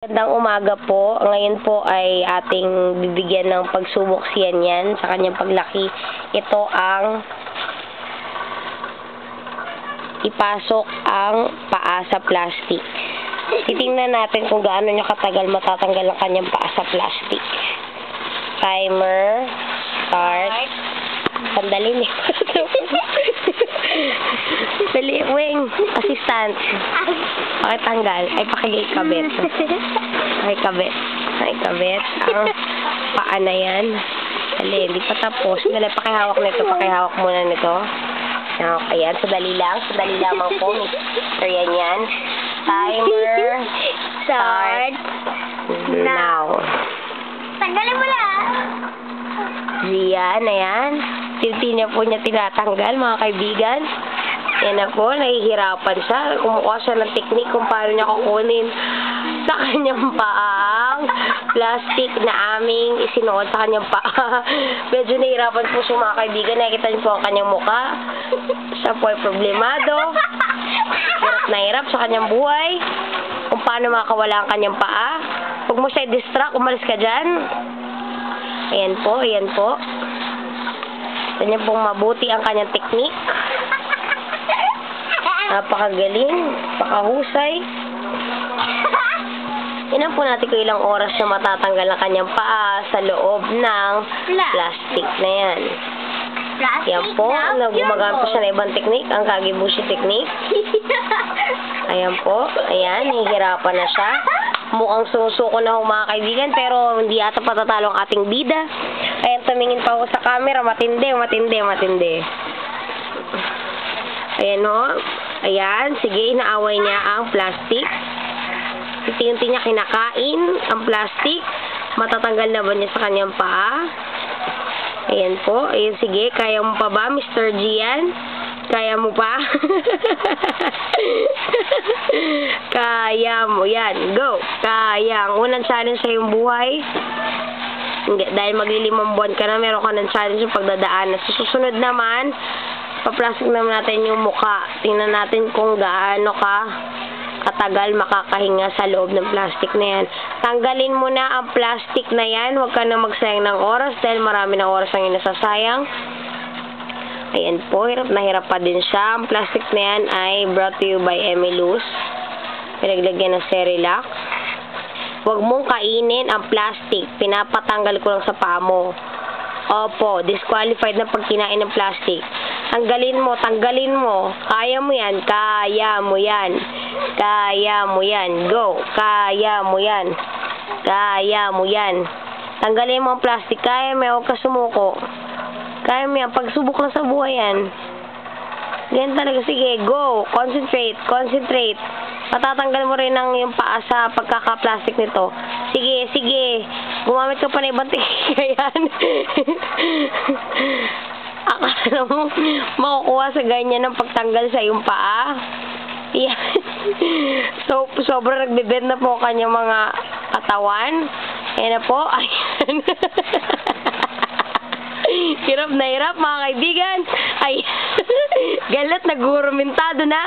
Magandang umaga po. Ngayon po ay ating bibigyan ng pagsubok si Yan sa kanyang paglaki. Ito ang ipasok ang paa sa plastic. Titingnan natin kung gaano niya katagal matatanggal ang kanyang paa sa plastic. Timer. Start. Sandali niyo. Dali, wing. Assistant. Pakitanggal. Ay, pakikabit. Pakikabit. Pakikabit. Ang paa na yan. Dali, hindi pa tapos. Dali, pakihawak nito. Pakihawak muna nito. Ayan, sadali lang. Sadali lamang po. Mr. Yan. Timer. Start. Now. Tanggalin mo lang. Yan, ayan. Tinti niya po niya tinatanggal, mga kaibigan. Yan na po, nahihirapan siya. Kumukuha siya ng teknik kung paano niya kukunin sa kanyang paang plastic na aming isinuot sa kanyang paa. Medyo nahihirapan po siya, mga kaibigan. Nakikita niyo po ang kanyang muka. Siya po ay problemado. Hirap na hirap sa kanyang buhay. Kung paano makawala ang kanyang paa. Huwag mo siya i-distract, umalis ka dyan. Ayan po, ayan po. Gusto niya pong mabuti ang kanyang teknik. Napakagaling, napakahusay. Inan po natin kung ilang oras na matatanggal ang kanyang paa sa loob ng plastic na yan. Ayan po, gumagamit po siya ng ibang teknik, ang Kagibushi technique. Ayan po, ayan, hihirapan na siya. Mukhang sumusuko na ho, mga kaibigan, pero hindi ata patatalo ang ating bida. Ayan, tumingin pa ho sa camera. Matindi, matindi, matindi. Ayan ho. Ayan, sige, inaaway niya ang plastic. Unti-unti niya kinakain ang plastic. Matatanggal na ba niya sa kanyang paa? Ayan po. Ayan, sige, kaya mo pa ba, Mr. Gian? Kaya mo pa? Kaya mo. Yan. Go. Kaya. Ang unang challenge sa iyong buhay. Dahil maglilimang buwan ka na, meron ka ng challenge yung pagdadaan. At susunod naman, pa-plastic naman natin yung mukha. Tingnan natin kung gaano ka katagal makakahinga sa loob ng plastic na yan. Tanggalin mo na ang plastic na yan. Huwag ka na magsayang ng oras dahil marami ng oras ang inasasayang. Ayan po, hirap na hirap pa din siya. Ang plastic na yan ay brought to you by Emilus. Pinaglagyan ng Cerelac. Huwag mong kainin ang plastic. Pinapatanggal ko lang sa paa mo. Opo, disqualified na pag kinain ng plastic. Tanggalin mo, tanggalin mo. Kaya mo yan, kaya mo yan. Kaya mo yan. Go, kaya mo yan. Kaya mo yan. Tanggalin mo ang plastic. Kaya mo, huwag ka sumuko. Kaya mo yan. Pagsubok lang sa buhay yan. Ganyan talaga. Sige, go. Concentrate. Concentrate. Matatanggal mo rin ang yung paa sa pagkaka-plastic nito. Sige, sige. Gumamit ka pa na ibang yan. Akala mo, makukuha sa ganyan ng pagtanggal sa yung paa. Yan. So, sobrang nagbibend na po kanyang mga katawan. Ayan na po. Ayan. Hirap na hirap, mga kaibigan. Ay, galit, nagurumintado na.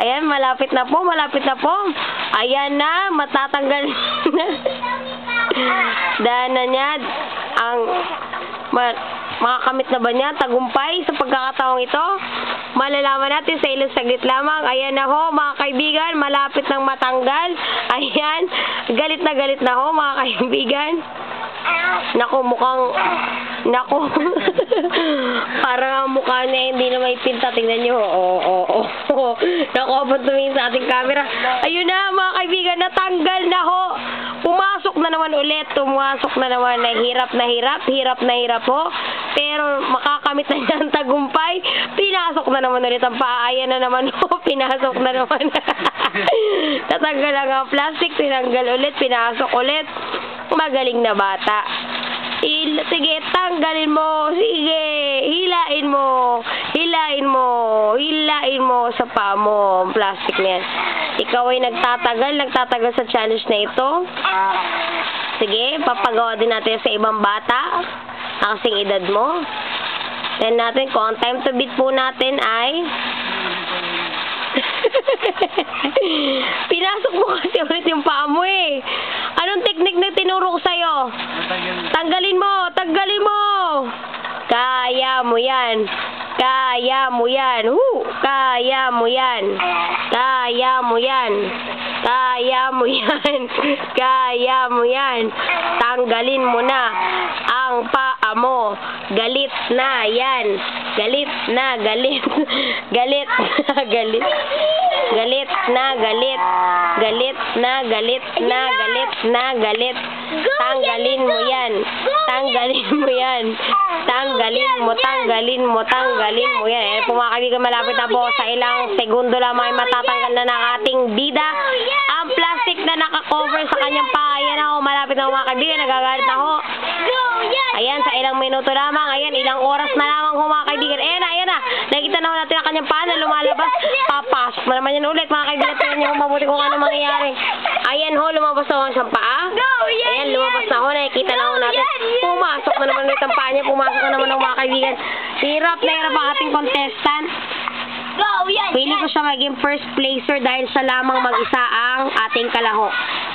Ayan, malapit na po, malapit na po. Ayan na, matatanggal na. Dahil na niya, ang makakamit na ba niya, tagumpay sa pagkakataong ito? Malalaman natin sa ilang saglit lamang. Ayan na ho, mga kaibigan, malapit nang matanggal. Ayan, galit na ho, mga kaibigan. Naku, mukhang naku. Parang ang mukha niya hindi na may tinta. Tingnan nyo. Oo. Naku, abot tumingin sa ating camera. Ayun na, mga kaibigan, natanggal na ho. Pumasok na naman ulit. Pumasok na naman. Hirap na hirap ho. Pero makakamit na niya ang tagumpay. Pinasok na naman ulit ang paa. Ayan na naman ho. Pinasok na naman. Tatanggal lang ang plastic. Tinanggal ulit. Pinasok ulit. Magaling na bata. Sige, tanggalin mo. Sige, hilain mo. Hilain mo. Hilain mo sa paa mo. Plastic na yan. Ikaw ay nagtatagal sa challenge na ito. Sige, papagawa din natin sa ibang bata. Kasing edad mo. Then natin kung ang time to beat po natin ay Pinasok mo kasi ulit yung paa mo eh. Anong technique na tinuro ko sa'yo? Tanggalin mo! Tanggalin mo! Kaya mo yan. Kaya mo yan. Kaya mo yan. Kaya mo yan. Kaya mo yan. Kaya mo yan. Tanggalin mo na ang paa mo. Galit na yan. Galit na galit. Galit na galit. Galit na galit. Galit na galit na galit na galit. Tanggalin mo yan. Tanggalin mo yan. Tanggalin mo, tanggalin mo, tanggalin mo yan. Eh, pumakaibigan, malapit na po sa ilang segundo lamang ay matatanggal na ng ating bida ang plastic na nakakover sa kanyang paa. Ayan ako, malapit na mga kaibigan, nagagalit na ako. Ayan, sa ilang minuto lamang, ayan, ilang oras na lamang mga kaibigan. Ayan na, nakikita na natin ang kanyang paa na lumalabas. Papasok na naman yan ulit, mga kaibigan. Tingnan niyo kung mabuti kung ano mangyayari. Ayan ho, lumabas na ho ang siyang paa. Ayan, lumabas na ho, nakikita na ho natin. Pumasok na naman ulit ang paa niya, pumasok na naman ang mga kaibigan. Hirap na hirap ang ating contestant. Pili ko siya maging first placer dahil siya lamang mag-isa ang ating kalaho.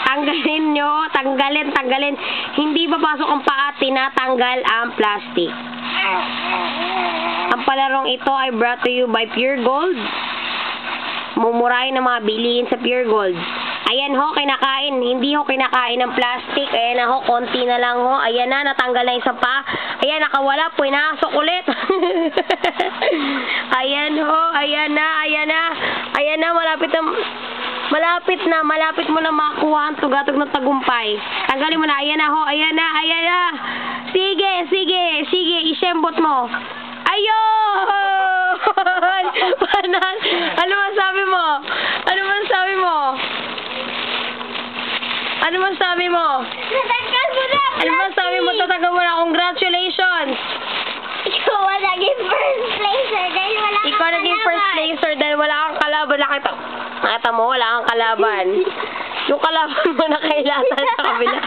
Tanggalin nyo, tanggalin. Hindi ba pasok ang paa, tinatanggal ang plastic. Ang palarong ito ay brought to you by Pure Gold. Mumurahin ng mga bilihin sa Pure Gold. Ayan ho, kinakain. Hindi ho kinakain ng plastic. Ayan na ho, konti na lang ho. Ayan na, natanggal na isang pa. Ayan, nakawala. Pinasok ulit. Ayan ho, ayan na. Ayan na, malapit mo na makuha ang tugatog ng tagumpay. Tanggalin mo na. Ayan na ho, ayan na. Sige, isembot mo. Ayun! Ano masabi mo? Tatanggal mo na. Congratulations! Ikaw naging first placer dahil wala kang Ikaw naging first placer dahil wala kang kalaban. Nakita mo, wala kang kalaban. Yung kalaban mo na kailatan sa kabila.